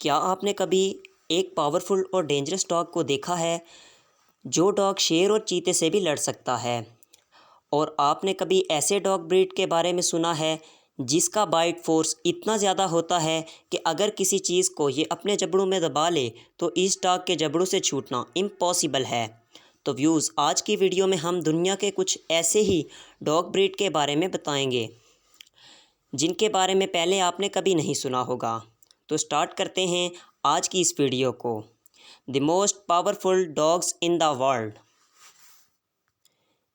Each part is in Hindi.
क्या आपने कभी एक पावरफुल और डेंजरस डॉग को देखा है जो डॉग शेर और चीते से भी लड़ सकता है? और आपने कभी ऐसे डॉग ब्रीड के बारे में सुना है जिसका बाइट फोर्स इतना ज़्यादा होता है कि अगर किसी चीज़ को ये अपने जबड़ों में दबा ले तो इस डॉग के जबड़ों से छूटना इम्पॉसिबल है। तो व्यूज़, आज की वीडियो में हम दुनिया के कुछ ऐसे ही डॉग ब्रीड के बारे में बताएंगे जिनके बारे में पहले आपने कभी नहीं सुना होगा। तो स्टार्ट करते हैं आज की इस वीडियो को। The most powerful dogs in the world.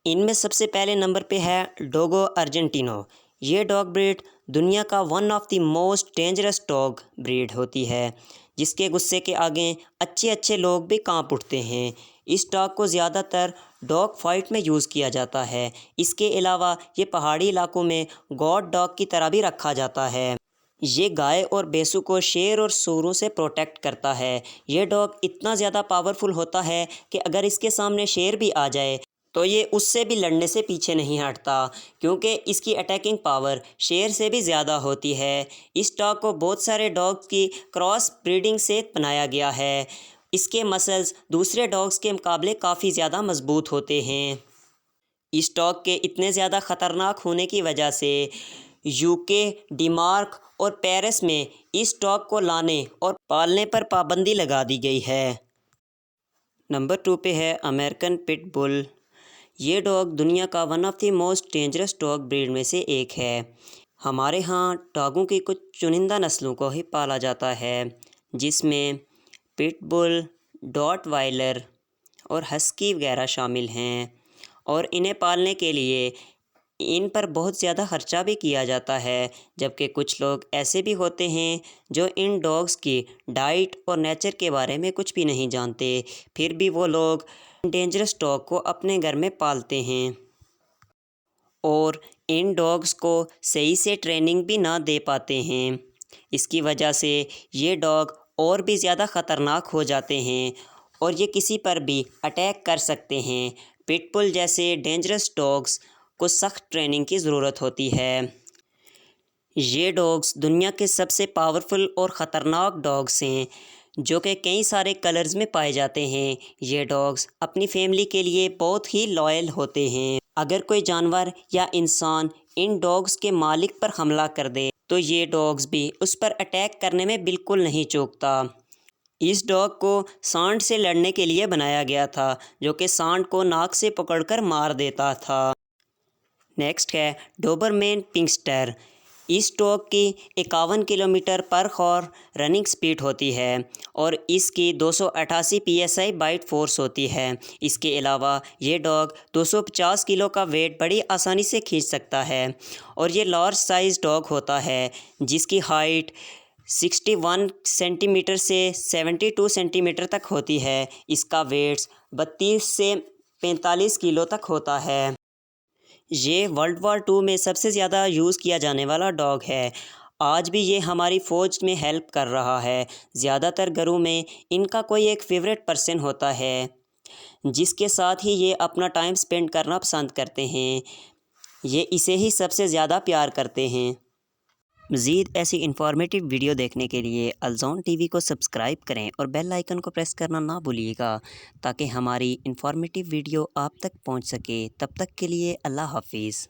इनमें सबसे पहले नंबर पे है डोगो अर्जेंटिनो। ये डॉग ब्रीड दुनिया का one of the most dangerous dog breed होती है, जिसके गुस्से के आगे अच्छे अच्छे लोग भी कांप उठते हैं। इस डॉग को ज़्यादातर डॉग फाइट में यूज़ किया जाता है। इसके अलावा ये पहाड़ी इलाकों में गॉड डॉग की तरह भी रखा जाता है। ये गाय और भैंसों को शेर और सूरों से प्रोटेक्ट करता है। ये डॉग इतना ज़्यादा पावरफुल होता है कि अगर इसके सामने शेर भी आ जाए तो ये उससे भी लड़ने से पीछे नहीं हटता, क्योंकि इसकी अटैकिंग पावर शेर से भी ज़्यादा होती है। इस डॉग को बहुत सारे डॉग्स की क्रॉस ब्रीडिंग से बनाया गया है। इसके मसल्स दूसरे डॉग्स के मुकाबले काफ़ी ज़्यादा मजबूत होते हैं। इस डॉग के इतने ज़्यादा ख़तरनाक होने की वजह से यूके, डेनमार्क और पेरिस में इस डॉग को लाने और पालने पर पाबंदी लगा दी गई है। नंबर 2 पे है अमेरिकन पिट बुल। ये डॉग दुनिया का one of the most dangerous dog breed में से एक है। हमारे यहाँ डॉगों की कुछ चुनिंदा नस्लों को ही पाला जाता है, जिसमें पिट बुल, रॉटवाइलर और हस्की वगैरह शामिल हैं। और इन्हें पालने के लिए इन पर बहुत ज़्यादा खर्चा भी किया जाता है, जबकि कुछ लोग ऐसे भी होते हैं जो इन डॉग्स की डाइट और नेचर के बारे में कुछ भी नहीं जानते, फिर भी वो लोग डेंजरस डॉग को अपने घर में पालते हैं और इन डॉग्स को सही से ट्रेनिंग भी ना दे पाते हैं। इसकी वजह से ये डॉग और भी ज़्यादा ख़तरनाक हो जाते हैं और ये किसी पर भी अटैक कर सकते हैं। पिटबुल जैसे डेंजरस डॉग्स को सख्त ट्रेनिंग की ज़रूरत होती है। ये डॉग्स दुनिया के सबसे पावरफुल और ख़तरनाक डॉग्स हैं, जो कि कई सारे कलर्स में पाए जाते हैं। ये डॉग्स अपनी फैमिली के लिए बहुत ही लॉयल होते हैं। अगर कोई जानवर या इंसान इन डॉग्स के मालिक पर हमला कर दे तो ये डॉग्स भी उस पर अटैक करने में बिल्कुल नहीं चूकता। इस डॉग को सांड से लड़ने के लिए बनाया गया था, जो कि सांड को नाक से पकड़कर मार देता था। नेक्स्ट है डोबरमैन पिंकस्टर। इस डॉग की 51 किलोमीटर पर हॉर रनिंग स्पीड होती है और इसकी 288 psi बाइट फोर्स होती है। इसके अलावा ये डॉग 250 किलो का वेट बड़ी आसानी से खींच सकता है और ये लार्ज साइज डॉग होता है, जिसकी हाइट 61 सेंटीमीटर से 72 सेंटीमीटर तक होती है। इसका वेट 32 से 45 किलो तक होता है। ये वर्ल्ड वॉर 2 में सबसे ज़्यादा यूज़ किया जाने वाला डॉग है। आज भी ये हमारी फ़ौज में हेल्प कर रहा है। ज़्यादातर घरों में इनका कोई एक फेवरेट पर्सन होता है जिसके साथ ही ये अपना टाइम स्पेंड करना पसंद करते हैं। ये इसे ही सबसे ज़्यादा प्यार करते हैं। मज़ीद ऐसी इन्फॉर्मेटिव वीडियो देखने के लिए अलजोन टीवी को सब्सक्राइब करें और बेल आइकन को प्रेस करना ना भूलिएगा, ताकि हमारी इन्फॉर्मेटिव वीडियो आप तक पहुंच सके। तब तक के लिए अल्लाह हाफिज़।